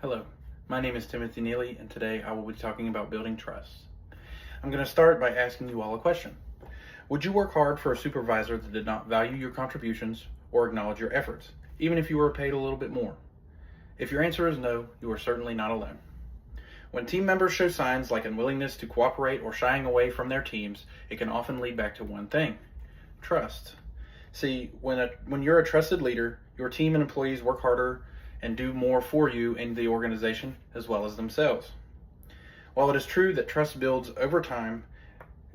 Hello, my name is Timothy Neely, and today I will be talking about building trust. I'm going to start by asking you all a question. Would you work hard for a supervisor that did not value your contributions or acknowledge your efforts, even if you were paid a little bit more? If your answer is no, you are certainly not alone. When team members show signs like unwillingness to cooperate or shying away from their teams, it can often lead back to one thing: trust. See, when you're a trusted leader, your team and employees work harder and do more for you and the organization as well as themselves. While it is true that trust builds over time,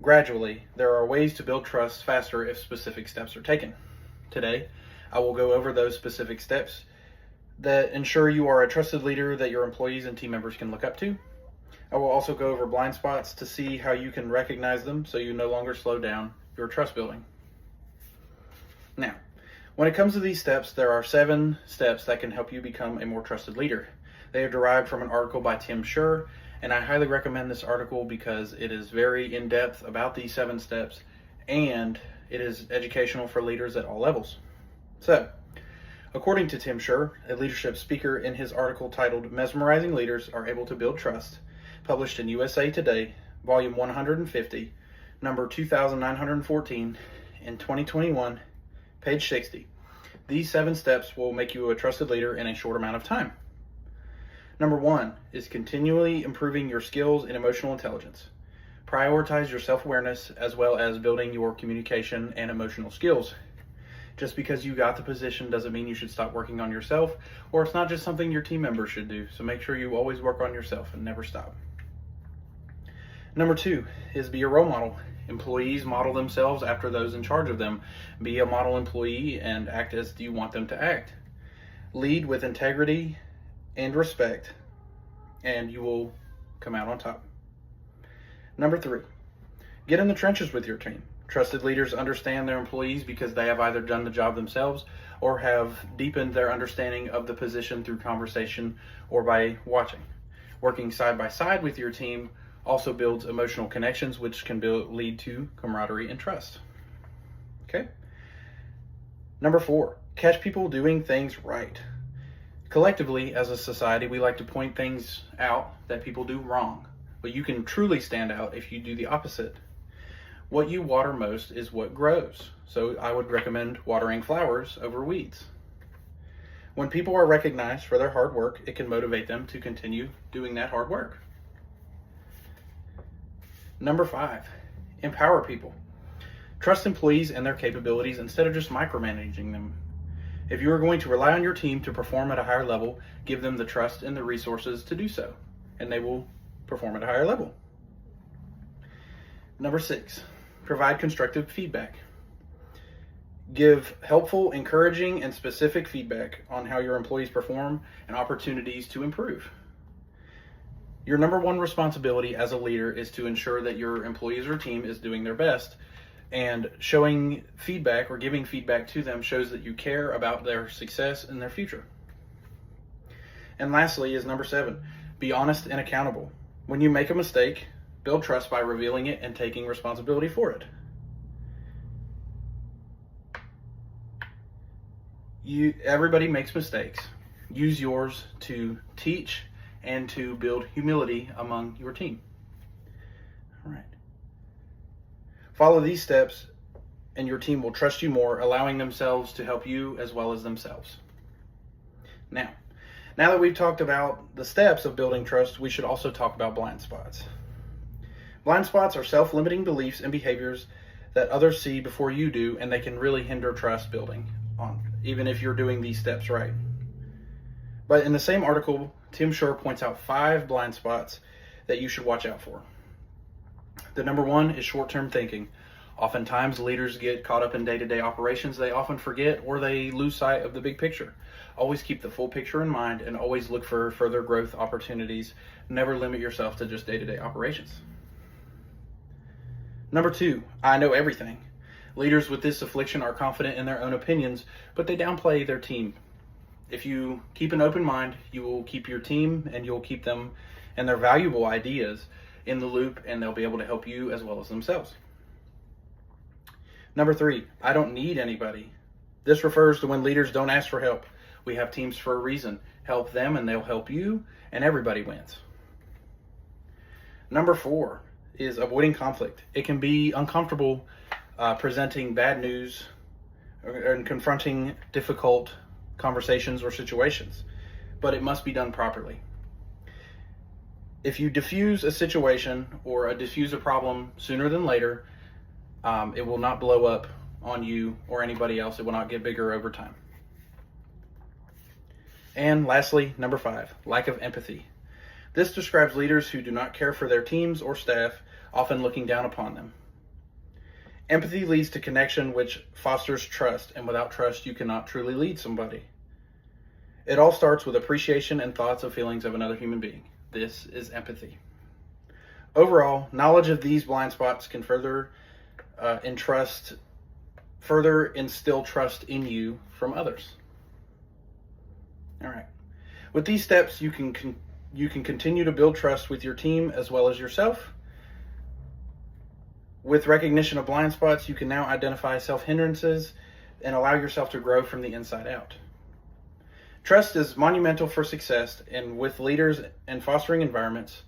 gradually, there are ways to build trust faster if specific steps are taken. Today, I will go over those specific steps that ensure you are a trusted leader that your employees and team members can look up to. I will also go over blind spots to see how you can recognize them so you no longer slow down your trust building. Now, when it comes to these steps, there are 7 steps that can help you become a more trusted leader. They are derived from an article by Tim Scher, and I highly recommend this article because it is very in-depth about these 7 steps, and it is educational for leaders at all levels. So, according to Tim Scher, a leadership speaker, in his article titled "Mesmerizing Leaders Are Able to Build Trust," published in USA Today, volume 150, number 2914, in 2021, page 60. These 7 steps will make you a trusted leader in a short amount of time. Number 1 is continually improving your skills in emotional intelligence. Prioritize your self-awareness as well as building your communication and emotional skills. Just because you got the position doesn't mean you should stop working on yourself, or it's not just something your team members should do, so make sure you always work on yourself and never stop. Number 2 is be a role model. Employees model themselves after those in charge of them. Be a model employee and act as you want them to act. Lead with integrity and respect, and you will come out on top. Number 3, get in the trenches with your team. Trusted leaders understand their employees because they have either done the job themselves or have deepened their understanding of the position through conversation or by watching. Working side by side with your team also builds emotional connections, which can lead to camaraderie and trust. Okay? Number 4, catch people doing things right. Collectively, as a society, we like to point things out that people do wrong, but you can truly stand out if you do the opposite. What you water most is what grows, so I would recommend watering flowers over weeds. When people are recognized for their hard work, it can motivate them to continue doing that hard work. Number 5, empower people. Trust employees and their capabilities instead of just micromanaging them. If you are going to rely on your team to perform at a higher level, give them the trust and the resources to do so, and they will perform at a higher level. Number 6, provide constructive feedback. Give helpful, encouraging, and specific feedback on how your employees perform and opportunities to improve. Your number 1 responsibility as a leader is to ensure that your employees or team is doing their best, and showing feedback or giving feedback to them shows that you care about their success and their future. And lastly is number 7, be honest and accountable. When you make a mistake, build trust by revealing it and taking responsibility for it. Everybody makes mistakes. Use yours to teach and to build humility among your team. All right. Follow these steps and your team will trust you more, allowing themselves to help you as well as themselves. Now that we've talked about the steps of building trust, we should also talk about blind spots. Blind spots are self-limiting beliefs and behaviors that others see before you do, and they can really hinder trust building, even if you're doing these steps right. But in the same article, Tim Scher points out 5 blind spots that you should watch out for. The number 1 is short-term thinking. Oftentimes, leaders get caught up in day-to-day operations. They often forget or they lose sight of the big picture. Always keep the full picture in mind and always look for further growth opportunities. Never limit yourself to just day-to-day operations. Number 2, I know everything. Leaders with this affliction are confident in their own opinions, but they downplay their team. If you keep an open mind, you will keep your team and you'll keep them and their valuable ideas in the loop, and they'll be able to help you as well as themselves. Number 3, I don't need anybody. This refers to when leaders don't ask for help. We have teams for a reason. Help them and they'll help you, and everybody wins. Number 4 is avoiding conflict. It can be uncomfortable presenting bad news and confronting difficult conversations or situations, but it must be done properly. If you diffuse a situation or diffuse a problem sooner than later, it will not blow up on you or anybody else. It will not get bigger over time. And lastly, number 5, lack of empathy. This describes leaders who do not care for their teams or staff, often looking down upon them. Empathy leads to connection, which fosters trust, and without trust, you cannot truly lead somebody. It all starts with appreciation and thoughts and feelings of another human being. This is empathy. Overall, knowledge of these blind spots can further instill trust in you from others. All right. With these steps, you can continue to build trust with your team as well as yourself. With recognition of blind spots, you can now identify self-hindrances and allow yourself to grow from the inside out. Trust is monumental for success, and with leaders and fostering environments,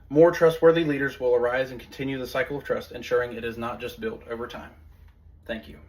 more trustworthy leaders will arise and continue the cycle of trust, ensuring it is not just built over time. Thank you.